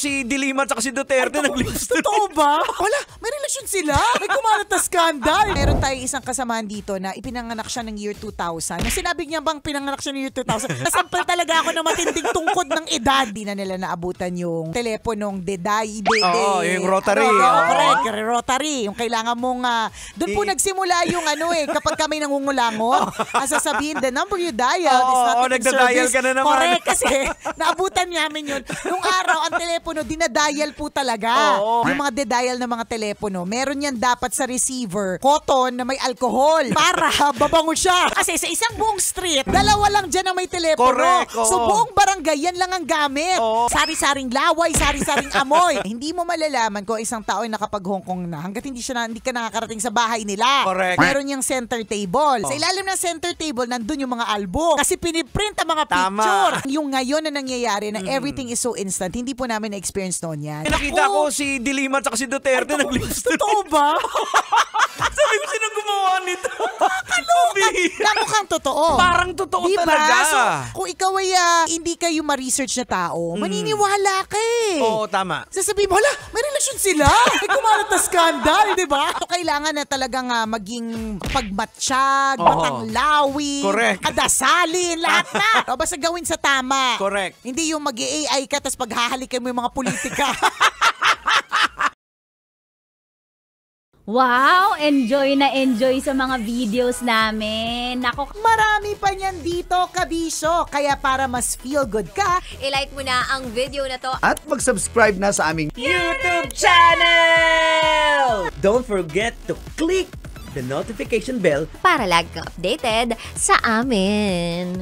si Dilima at si Duterte nag-lips. Totoo ba? Wala, may relasyon sila. May kumalat na skandal. Meron tayong isang kasamahan dito na ipinanganak siya ng year 2000. Nung sinabi niya bang pinanganak siya ng year 2000, nasampal talaga ako ng matinding tungkod ng edad. Di na nila naabutan yung teleponong Oo, yung rotary. Correct, rotary. Yung kailangan mong, doon po nagsimula yung kapag kami nangungulangot, sasabihin, the number you dialed is not in nagda-dial service. ka na naman. Correct, kasi naabutan namin yun. Nung araw, ang telepono, dinadial po talaga. Yung mga de-dial na mga telepono, meron yan dapat sa receiver, cotton na may alcohol para babango siya. Kasi sa isang buong street, dalawa lang dyan ang may telepono. Correct, So buong barangay, yan lang ang gamit. Sari-saring laway, sari-saring amoy. Hindi mo malalaman kung isang tao ay nakapag-Hong Kong na hanggat hindi ka nakakarating sa bahay nila. Correct. Meron yung center table. Sa ilalim ng center table, nandun yung mga album. Kasi piniprint ang mga picture. Yung ngayon na nangyayari na everything is so instant, hindi po namin na-experience noon yan. Nakita ko si Dilima at si Duterte nag-lips. Totoo ba? Sabi ko, sino gumawa nito? Na mukhang totoo. Parang totoo talaga. So, kung ikaw ay hindi kayo ma-research na tao, maniniwala ka eh. Oo, tama. Sasabihin mo, hala, may relasyon sila. May kumalat na skandal, di ba? So, kailangan na talagang maging pagmatsyag, matanglawi, Correct. kadasalin, lahat na. O, basta gawin sa tama. Correct. Hindi yung mag-AI ka tapos paghahalikan mo yung mga politika. Wow! Enjoy na enjoy sa mga videos namin. Nako, Marami pa niyan dito, kabisyo. Kaya para mas feel good ka, I-like mo na ang video na to. At mag-subscribe na sa aming YouTube channel! Don't forget to click the notification bell Para lagi kang updated sa amin.